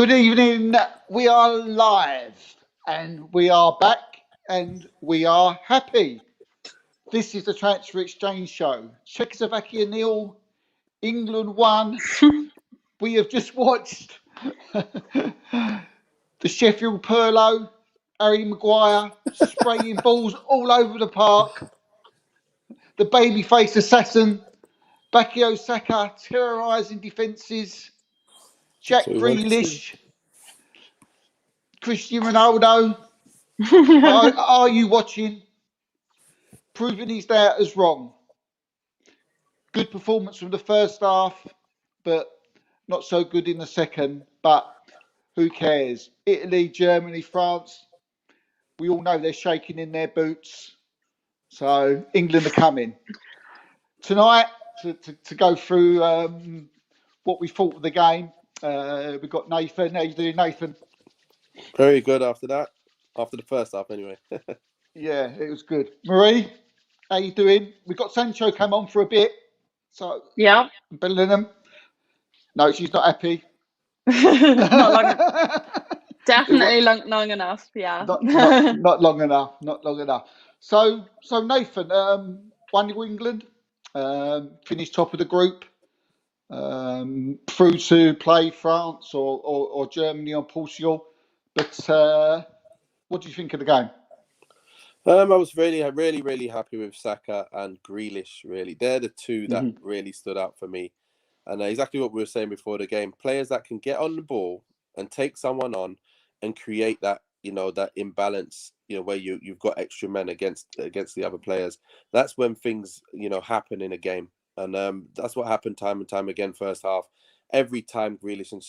Good evening. We are live and we are back and we are happy. This is the Transfer Exchange Show. Czechoslovakia 0, England 1. We have just watched the Sheffield Pirlo, Harry Maguire spraying balls all over the park. The babyface assassin, Bukayo Saka terrorising defences. Jack Grealish, Cristiano Ronaldo. Are you watching? Proving his doubters wrong. Good performance from the first half, but not so good in the second. But who cares? Italy, Germany, France. We all know they're shaking in their boots. So England are coming. Tonight, to go through what we thought of the game, we've got Nathan. How you doing, Nathan? Very good after that. After the first half, anyway. Yeah, it was good. Marie, how you doing? We got Sancho come on for a bit. So yeah, Bellingham. No, she's not happy. not long. Definitely long enough. Yeah, not long enough. Not long enough. So Nathan, 1-0 England, finished top of the group, through to play France or Germany or Portugal. But what do you think of the game? I was really happy with Saka and Grealish. Really, they're the two that really stood out for me. And exactly what we were saying before the game: players that can get on the ball and take someone on and create that, that imbalance, where you've got extra men against the other players. That's when things, happen in a game, and that's what happened time and time again. First half, every time Grealish and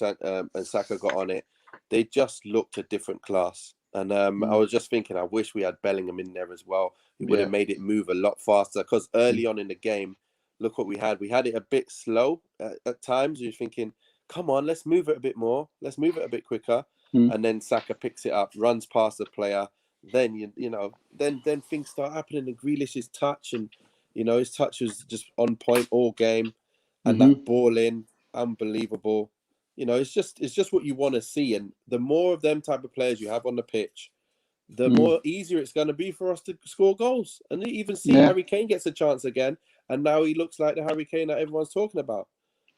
Saka got on it, they just looked a different class. And I was just thinking, I wish we had Bellingham in there as well. It would have made it move a lot faster. Because early on in the game, look what we had. We had it a bit slow at times. You're thinking, come on, let's move it a bit more. Let's move it a bit quicker. And then Saka picks it up, runs past the player. Then then things start happening. And Grealish's touch, and his touch was just on point all game, and that ball in, unbelievable. It's just what you want to see. And the more of them type of players you have on the pitch, the more easier it's going to be for us to score goals. And you even see Harry Kane gets a chance again, and now he looks like the Harry Kane that everyone's talking about.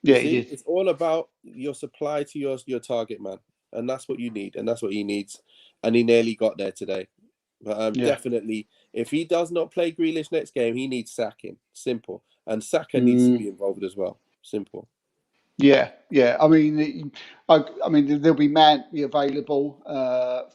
It's all about your supply to your target man, and that's what you need, and that's what he needs. And he nearly got there today. But definitely, if he does not play Grealish next game, he needs sacking. Simple. And Saka needs to be involved as well. Simple. Yeah. I mean, there'll be Mount available,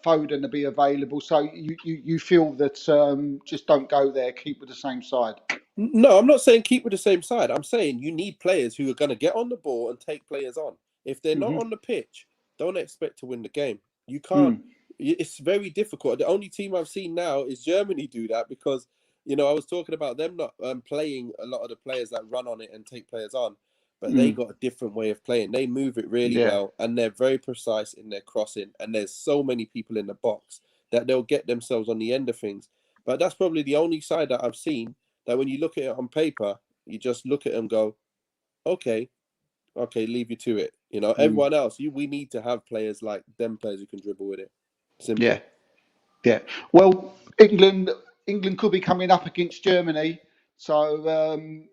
Foden will be available. So you feel that just don't go there, keep with the same side. No, I'm not saying keep with the same side. I'm saying you need players who are going to get on the ball and take players on. If they're not on the pitch, don't expect to win the game. You can't. It's very difficult. The only team I've seen now is Germany do that because, I was talking about them not playing a lot of the players that run on it and take players on. But they got a different way of playing. They move it really well, and they're very precise in their crossing. And there's so many people in the box that they'll get themselves on the end of things. But that's probably the only side that I've seen that when you look at it on paper, you just look at them and go, okay, leave you to it. Everyone else, we need to have players like them players who can dribble with it. Simple. Yeah. Well, England could be coming up against Germany. So,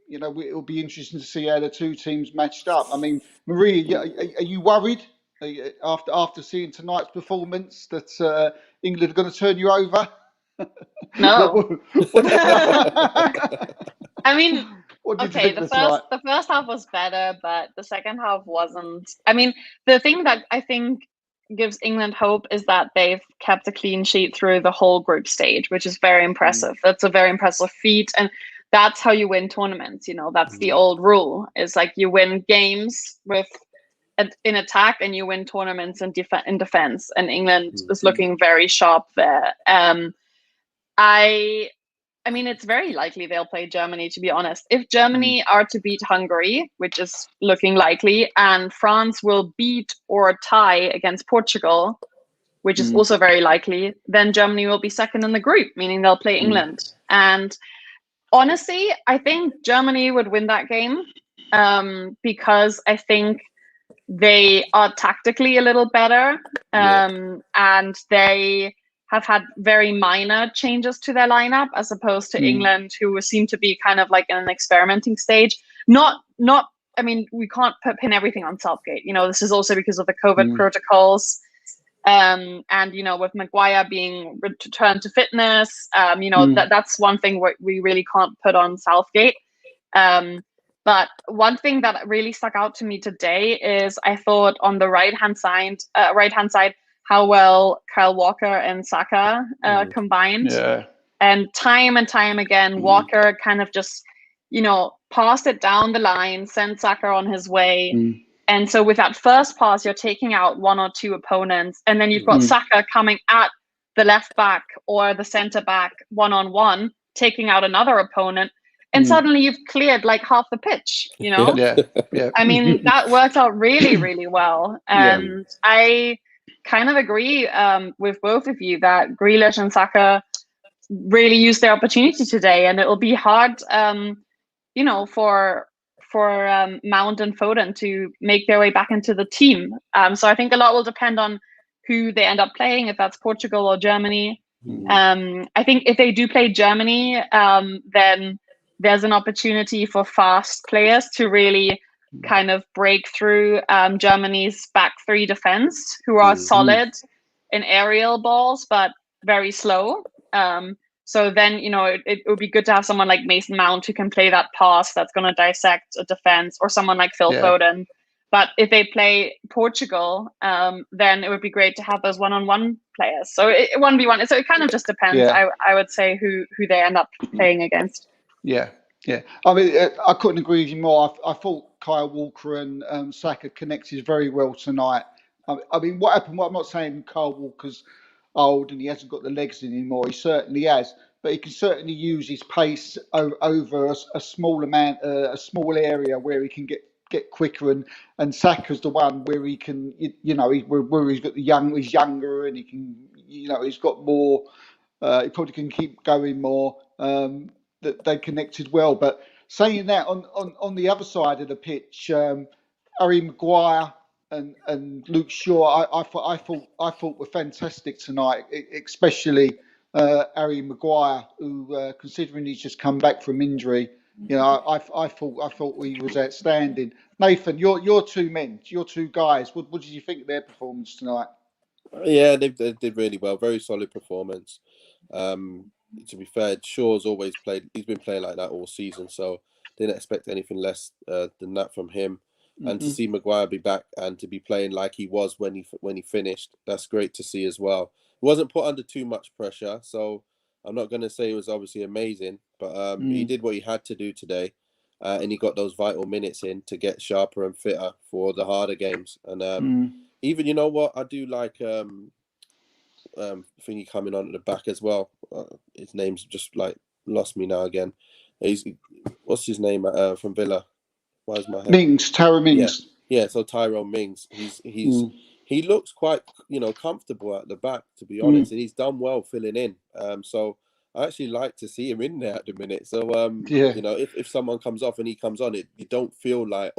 it'll be interesting to see how the two teams matched up. I mean, Maria, are you worried after seeing tonight's performance that England are going to turn you over? No. I mean, okay, the first half was better, but the second half wasn't. I mean, the thing that I think gives England hope is that they've kept a clean sheet through the whole group stage, which is very impressive. That's a very impressive feat, and that's how you win tournaments. That's the old rule. It's like you win games in attack, and you win tournaments in defense. And England is looking very sharp there. I mean, it's very likely they'll play Germany, to be honest. If Germany are to beat Hungary, which is looking likely, and France will beat or tie against Portugal, which is also very likely, then Germany will be second in the group, meaning they'll play England. And honestly, I think Germany would win that game because I think they are tactically a little better, and they have had very minor changes to their lineup as opposed to England, who seem to be kind of like in an experimenting stage. Not. I mean, we can't pin everything on Southgate. This is also because of the COVID protocols. And with Maguire being returned to fitness, that's one thing we really can't put on Southgate. But one thing that really stuck out to me today is I thought on the right hand side, how well Kyle Walker and Saka combined. Yeah. And time again, Walker kind of just passed it down the line, sent Saka on his way. And so with that first pass, you're taking out one or two opponents, and then you've got Saka coming at the left back or the center back one-on-one, taking out another opponent, and suddenly you've cleared like half the pitch, Yeah. I mean, that worked out really, really well. And I kind of agree with both of you that Grealish and Saka really used their opportunity today, and it'll be hard, for Mount and Foden to make their way back into the team. So I think a lot will depend on who they end up playing, if that's Portugal or Germany. I think if they do play Germany, then there's an opportunity for fast players to really kind of break through Germany's back three defense, who are solid in aerial balls, but very slow. So then, it would be good to have someone like Mason Mount who can play that pass that's going to dissect a defense, or someone like Phil Foden. But if they play Portugal, then it would be great to have those one-on-one players. So 1v1. So it kind of just depends, I would say, who they end up playing against. Yeah. I mean, I couldn't agree with you more. I thought Kyle Walker and Saka connected very well tonight. I mean, what happened? I'm not saying Kyle Walker's old and he hasn't got the legs anymore. He certainly has, but he can certainly use his pace over a small amount, a small area where he can get quicker. And Saka's the one where he can, where he's got he's younger and he can, he's got more. He probably can keep going more. That they connected well. But saying that, on the other side of the pitch, Harry Maguire and Luke Shaw, I thought were fantastic tonight, especially Harry Maguire, who, considering he's just come back from injury, I thought he was outstanding. Nathan, your two men, your two guys, what did you think of their performance tonight? Yeah, they did really well. Very solid performance. To be fair, Shaw's always played. He's been playing like that all season, so didn't expect anything less than that from him. And to see Maguire be back and to be playing like he was when he finished, that's great to see as well. He wasn't put under too much pressure, so I'm not going to say it was obviously amazing, but he did what he had to do today, and he got those vital minutes in to get sharper and fitter for the harder games. And even, you know what, I do like thingy coming on at the back as well. His name's just like lost me now again. What's his name from Villa? Why is my head? Tyrone Mings. Yeah. So Tyrone Mings, he looks quite comfortable at the back, to be honest, and he's done well filling in. So I actually like to see him in there at the minute. So if someone comes off and he comes on, you don't feel like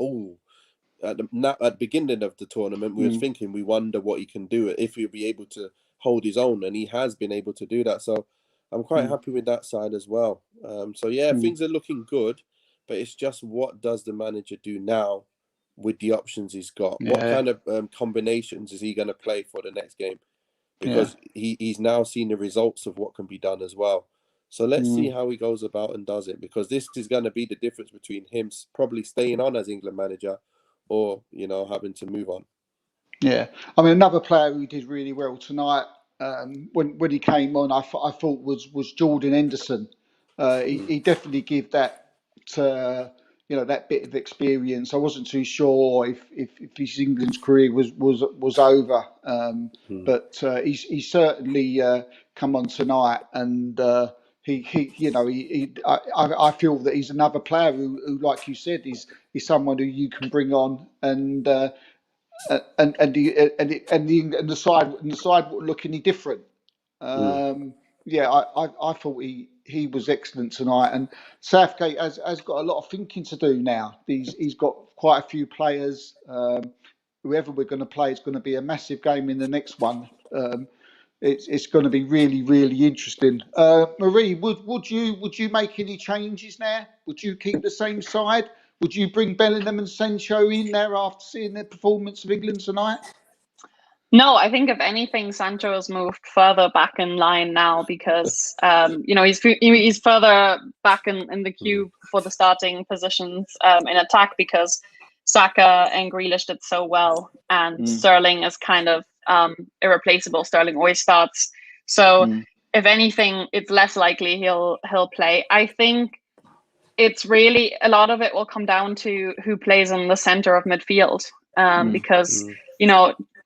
at the beginning of the tournament we was thinking, we wonder what he can do, if he'll be able to hold his own, and he has been able to do that. So I'm quite happy with that side as well. Things are looking good, but it's just, what does the manager do now with the options he's got? What kind of combinations is he going to play for the next game? Because he's now seen the results of what can be done as well. So let's see how he goes about and does it, because this is going to be the difference between him probably staying on as England manager or, having to move on. Yeah, I mean, another player who did really well tonight, when he came on, I thought was Jordan Henderson. He definitely gave that that bit of experience. I wasn't too sure if his England's career was over, but he's certainly come on tonight, and I feel that he's another player who, like you said, is someone who you can bring on and the side won't look any different. I thought he was excellent tonight, and Southgate has got a lot of thinking to do now. He's got quite a few players. whoever we're going to play is going to be a massive game in the next one. It's going to be really, really interesting. Marie, would you make any changes now? Would you keep the same side? Would you bring Bellingham and Sancho in there after seeing the performance of England tonight? No, I think if anything, Sancho has moved further back in line now because he's further back in the queue for the starting positions in attack because Saka and Grealish did so well, and Sterling is kind of irreplaceable. Sterling always starts, so if anything, it's less likely he'll play. I think it's really a lot of it will come down to who plays in the center of midfield because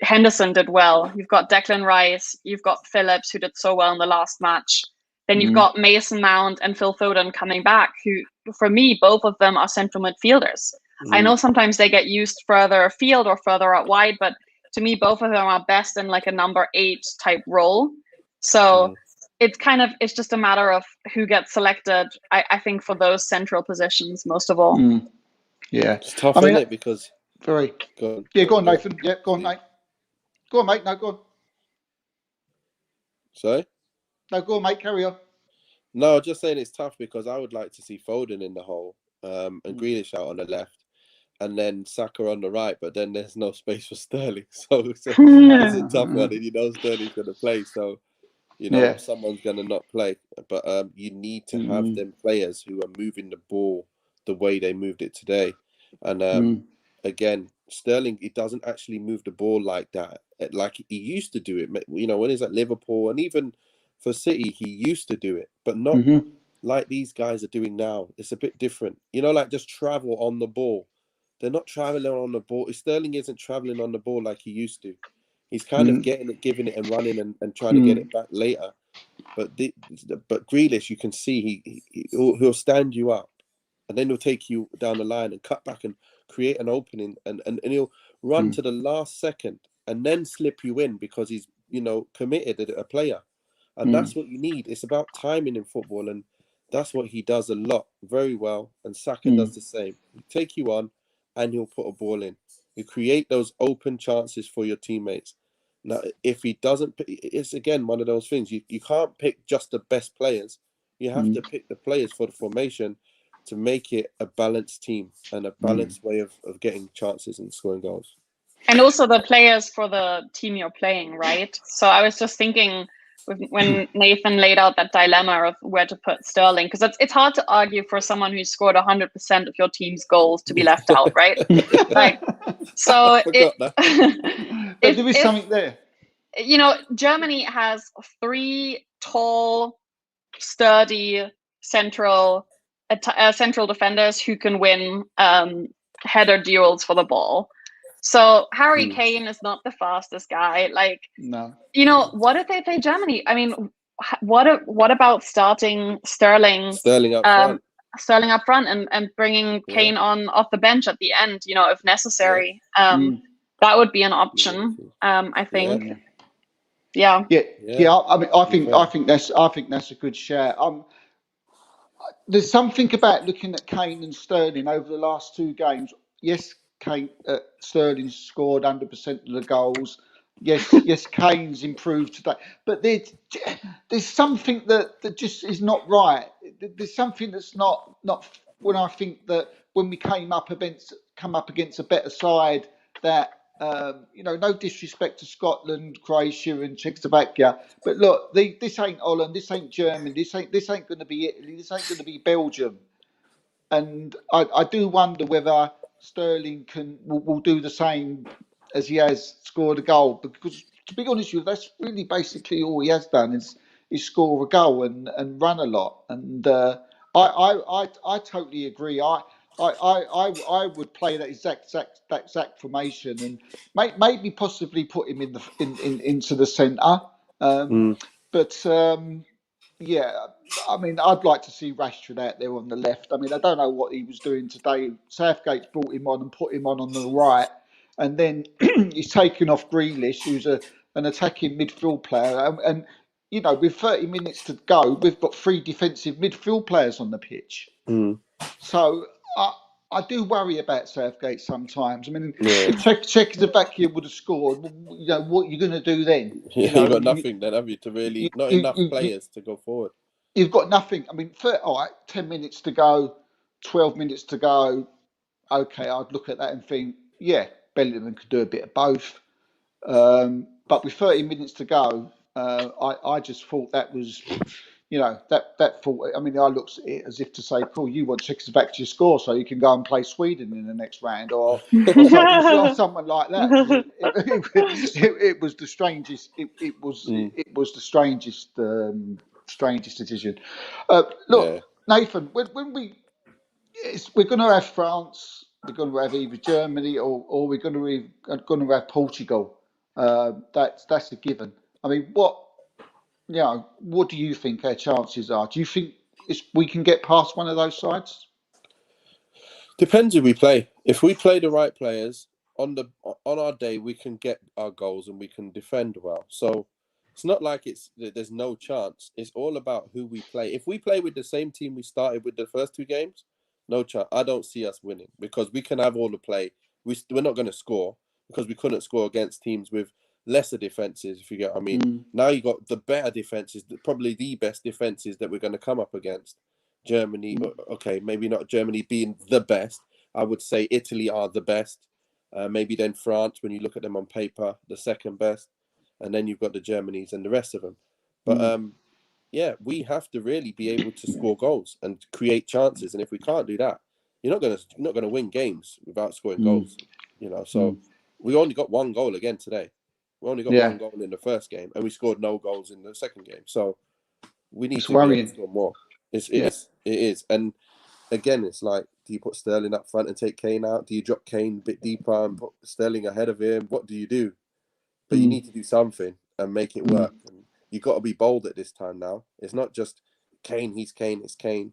Henderson did well. You've got Declan Rice. You've got Phillips, who did so well in the last match. Then you've got Mason Mount and Phil Foden coming back, who, for me, both of them are central midfielders. I know sometimes they get used further afield or further out wide, but to me, both of them are best in like a number 8 type role. So it's just a matter of who gets selected, I think, for those central positions most of all. Yeah. It's tough, isn't it? Because... Very. Go on, Nathan. Yeah, go on, mate. Go on, mate. No, go on. Sorry? No, go on, mate. Carry on. No, just saying it's tough because I would like to see Foden in the hole and Grealish out on the left and then Saka on the right, but then there's no space for Sterling. So it's a tough one, and Sterling's going to play. So, someone's going to not play. But you need to have them players who are moving the ball the way they moved it today. And again, Sterling, he doesn't actually move the ball like that, like he used to do it. When he's at Liverpool and even for City, he used to do it, but not like these guys are doing now. It's a bit different, like just travel on the ball. They're not traveling on the ball. Sterling isn't traveling on the ball like he used to. He's kind of getting it, giving it, and running and trying to get it back later. But Grealish, you can see he'll stand you up, and then he'll take you down the line and cut back and create an opening, and he'll run to the last second and then slip you in because he's committed a player, and that's what you need. It's about timing in football, and that's what he does a lot, very well. And Saka does the same. He'll take you on, and he'll put a ball in. You create those open chances for your teammates. Now, if he doesn't, it's again one of those things. You can't pick just the best players. You have to pick the players for the formation to make it a balanced team and a balanced way of getting chances and scoring goals. And also the players for the team you're playing, right? So I was just thinking when Nathan laid out that dilemma of where to put Sterling, because it's hard to argue for someone who scored 100% of your team's goals to be left out, right? So there is something there. Germany has 3 tall, sturdy central defenders who can win header duels for the ball. So Harry Kane is not the fastest guy. No. What if they play Germany? I mean, what about starting Sterling up front? Sterling up front and bringing Kane on off the bench at the end, if necessary. That would be an option. I think. Yeah. I mean, I think that's a good shout. There's something about looking at Kane and Sterling over the last 2 games. Yes, Sterling scored 100% of the goals. Yes, Kane's improved today. But there's something that just is not right. There's something that's not when I think that when we come up against a better side that no disrespect to Scotland, Croatia, and Czechoslovakia, but look, this ain't Holland, this ain't Germany, this ain't going to be Italy, this ain't going to be Belgium, and I do wonder whether Sterling will do the same as he has scored a goal, because to be honest with you, that's really basically all he has done is score a goal and run a lot, and I totally agree. I would play that exact formation and maybe possibly put him into the centre. But I mean, I'd like to see Rashford out there on the left. I mean, I don't know what he was doing today. Southgate's brought him on and put him on the right, and then he's taken off Grealish, who's an attacking midfield player, and with 30 minutes to go, we've got 3 defensive midfield players on the pitch. So I do worry about Southgate sometimes. I mean, Yeah. if Czechoslovakia would have scored, what are you going to do then? Yeah, you got nothing then, have you? To really, not enough you, players to go forward. You've got nothing. I mean, all right, 10 minutes to go, 12 minutes to go. Okay, I'd look at that and think, yeah, Bellingham could do a bit of both. But with 30 minutes to go, I just thought that was, that thought. I mean, I looked at it as if to say, "Cool, you want Czechoslovakia to score so you can go and play Sweden in the next round, or someone like that." I mean, it was the strangest. It was the strangest decision. Look, Nathan, when we're going to have France, we're going to have either Germany or we're going to have Portugal. That's a given. I mean, what do you think our chances are? Do you think we can get past one of those sides? Depends who we play. If we play the right players on our day, we can get our goals and we can defend well. So it's not like there's no chance. It's all about who we play. If we play with the same team we started with the first two games, no chance. I don't see us winning because we can have all the play. We're not going to score because we couldn't score against teams with lesser defenses, if you get what I mean. Now you got the better defenses, probably the best defenses that we're going to come up against. Germany, okay, maybe not Germany being the best. I would say Italy are the best. Maybe then France, when you look at them on paper, the second best. And then you've got the Germanys and the rest of them. But yeah, we have to really be able to score goals and create chances. And if we can't do that, you're not gonna win games without scoring goals. So we only got one goal again today. We only got one goal in the first game, and we scored no goals in the second game. So we need to be able to score more. It is. And again, it's like, do you put Sterling up front and take Kane out? Do you drop Kane a bit deeper and put Sterling ahead of him? What do you do? But you need to do something and make it work. And you've got to be bold at this time now. It's not just Kane, it's Kane.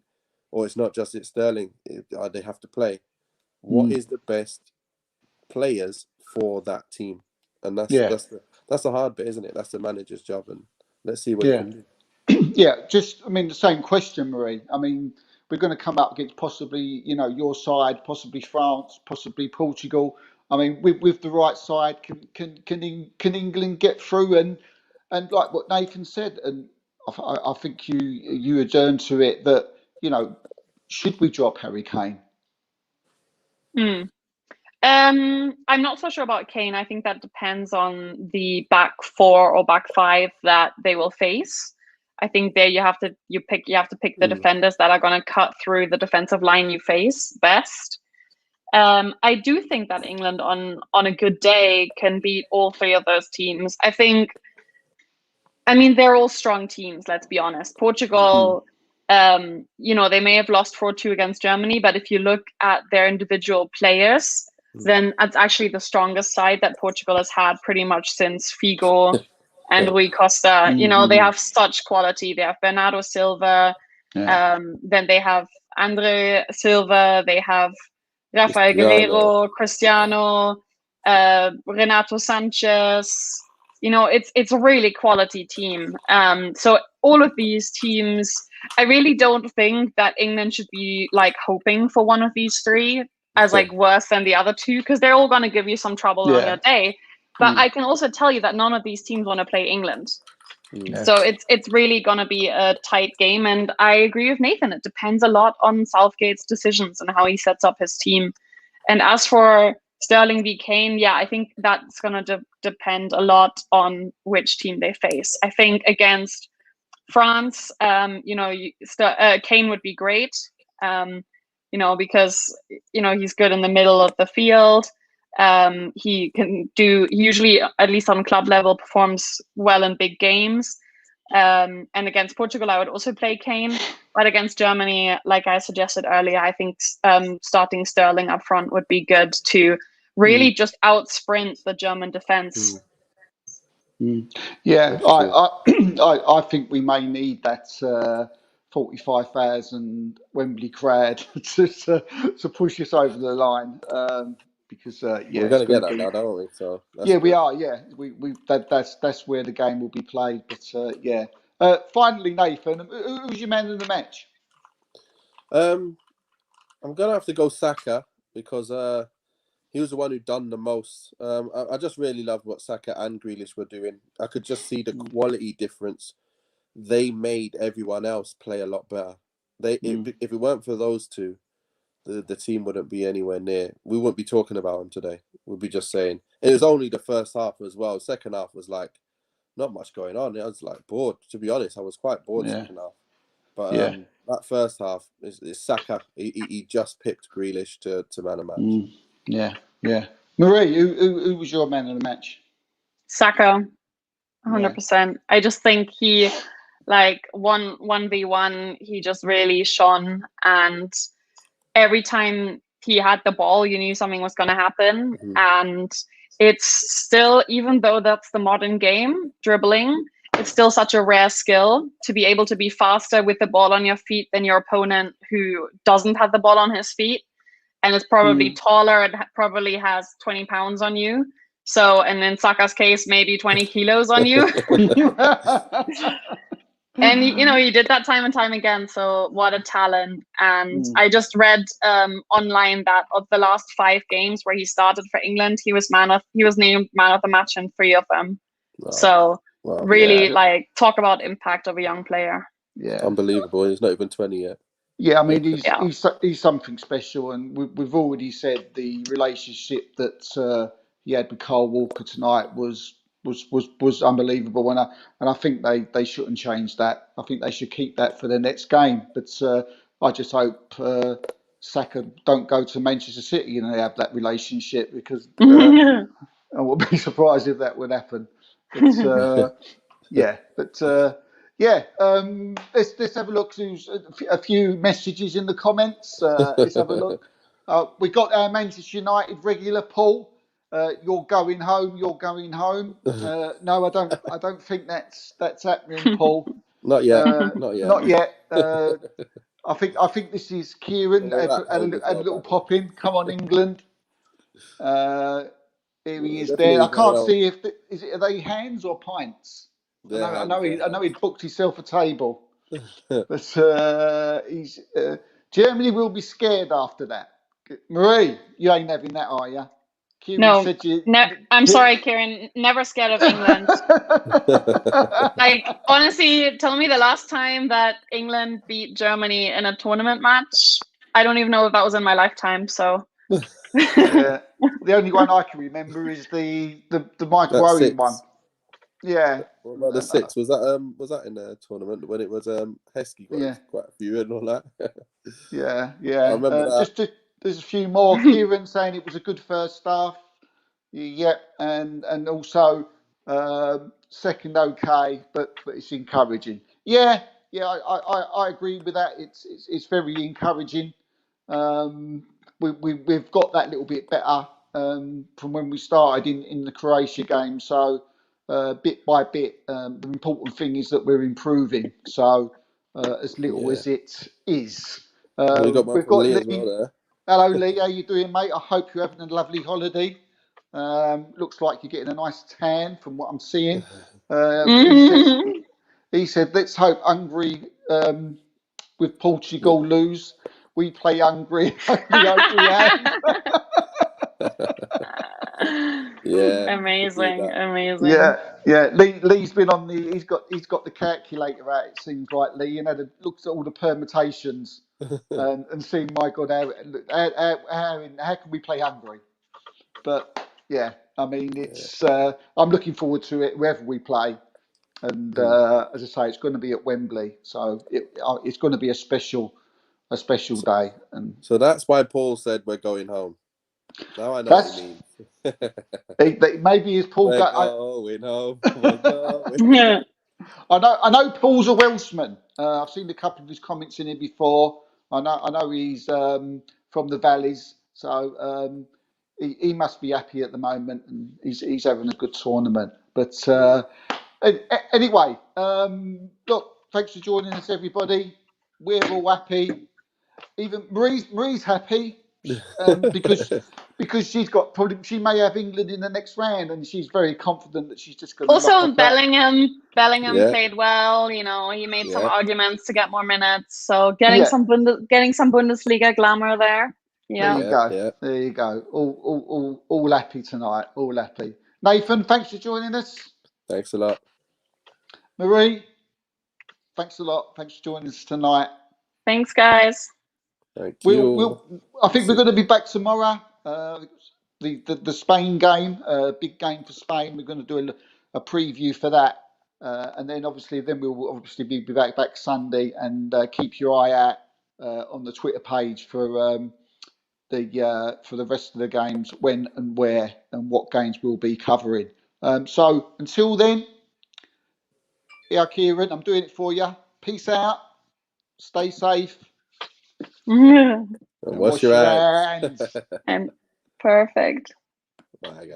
Or it's not just Sterling. They have to play. What is the best players for that team? And that's the hard bit, isn't it? That's the manager's job. And let's see what he can do. The same question, Marie. I mean, we're going to come up against possibly, your side, possibly France, possibly Portugal. I mean, with the right side, can England get through? And like what Nathan said, and I think you adjourned to it that should we drop Harry Kane? I'm not so sure about Kane. I think that depends on the back four or back five that they will face. I think there you have to pick the defenders that are going to cut through the defensive line you face best. I do think that England on a good day can beat all three of those teams. I mean, they're all strong teams, let's be honest. Portugal, they may have lost 4-2 against Germany, but if you look at their individual players, then it's actually the strongest side that Portugal has had pretty much since Figo and Rui Costa. They have such quality. They have Bernardo Silva, then they have Andre Silva, they have Rafael Guerreiro, Cristiano, Renato Sanchez. It's a really quality team. So all of these teams, I really don't think that England should be like hoping for one of these three as like worse than the other two, because they're all going to give you some trouble on your day. But I can also tell you that none of these teams want to play England. So it's really going to be a tight game. And I agree with Nathan. It depends a lot on Southgate's decisions and how he sets up his team. And as for Sterling v. Kane, I think that's going to depend a lot on which team they face. I think against France, Kane would be great, because, he's good in the middle of the field. He can usually, at least on club level, performs well in big games. And against Portugal, I would also play Kane. But against Germany, like I suggested earlier, I think starting Sterling up front would be good to really just out-sprint the German defense. I think we may need that 45,000 Wembley crowd to push us over the line. Because we're going to get that now, don't we? So we are. That's where the game will be played. But finally, Nathan, who's your man of the match? I'm gonna have to go Saka. because he was the one who done the most. I just really loved what Saka and Grealish were doing. I could just see the quality difference. They made everyone else play a lot better. If it weren't for those two, the team wouldn't be anywhere near. We wouldn't be talking about them today. We'd be just saying. It was only the first half as well. Second half was like not much going on. I was like bored. To be honest, I was quite bored second half. But that first half is Saka. He just picked Grealish to man of match. Yeah. Marie, who was your man of the match? Saka, 100%. I just think he, like 1v1, he just really shone, and every time he had the ball, you knew something was going to happen. And it's still, even though that's the modern game, dribbling, it's still such a rare skill to be able to be faster with the ball on your feet than your opponent who doesn't have the ball on his feet and is probably taller and probably has 20 pounds on you. So, and in Saka's case, maybe 20 kilos on you. And, you know, he did that time and time again. So what a talent. And I just read online that of the last 5 games where he started for England, he was named man of the match in 3 of them. Wow. So really, like, talk about impact of a young player. Yeah. Unbelievable. He's not even 20 yet. Yeah, I mean, he's something special. And we've already said the relationship that he had with Carl Walker tonight was unbelievable, and I think they shouldn't change that. I think they should keep that for the next game. But I just hope Saka don't go to Manchester City and they have that relationship, because I would be surprised if that would happen. But let's have a look. There's a few messages in the comments. Let's have a look. We got our Manchester United regular, Paul. You're going home. No, I don't think that's happening, Paul. Not yet. Not yet. I think this is Kieran. Had a little pop in. Come on, England. Here he is there. I can't see are they hands or pints? I know he booked himself a table. But he's Germany will be scared after that. Marie, you ain't having that, are you? Kieran I'm sorry, Kieran. Never scared of England. Like, honestly, tell me the last time that England beat Germany in a tournament match. I don't even know if that was in my lifetime. So the only one I can remember is the Michael Owen one. Yeah. What about the 6? Was that in a tournament when it was Heskey got quite a few and all that? Yeah. I remember that. There's a few more. Kieran saying it was a good first half. Yeah, and also second okay, but it's encouraging. Yeah, I agree with that. It's very encouraging. We've got that little bit better from when we started in the Croatia game. So bit by bit, the important thing is that we're improving. So as little as it is, we've got Lee as well there. Hello, Lee. How you doing, mate? I hope you're having a lovely holiday. Looks like you're getting a nice tan from what I'm seeing. He said, let's hope Hungary with Portugal lose. We play Hungary. Yeah. Amazing. Yeah. Lee's been on he's got the calculator out, it seems like, Lee, and looked at all the permutations and seen, my God, how can we play Hungary? But yeah, I mean, it's I'm looking forward to it wherever we play, and as I say, it's going to be at Wembley, so it's going to be a special day. And so that's why Paul said we're going home. Now I know what you mean. Maybe his Paul going home. I know Paul's a Welshman. I've seen a couple of his comments in here before. I know he's from the valleys, so he must be happy at the moment, and he's having a good tournament. But anyway, look, thanks for joining us, everybody. We're all happy. Even Marie's happy because she may have England in the next round, and she's very confident that she's just going to. Also, Bellingham played well. You know, he made some arguments to get more minutes, so getting some Bundesliga glamour there. Yeah. There you go. Yeah. There you go. All happy tonight. All happy. Nathan, thanks for joining us. Thanks a lot. Marie, thanks a lot. Thanks for joining us tonight. Thanks, guys. Thank you. I think we're going to be back tomorrow. The Spain game, big game for Spain. We're going to do a preview for that, and then we'll obviously be back Sunday, and keep your eye out on the Twitter page for the rest of the games, when and where and what games we'll be covering. So until then, yeah, Kieran, I'm doing it for you. Peace out. Stay safe. And And wash your hands. And perfect. Bye, guys.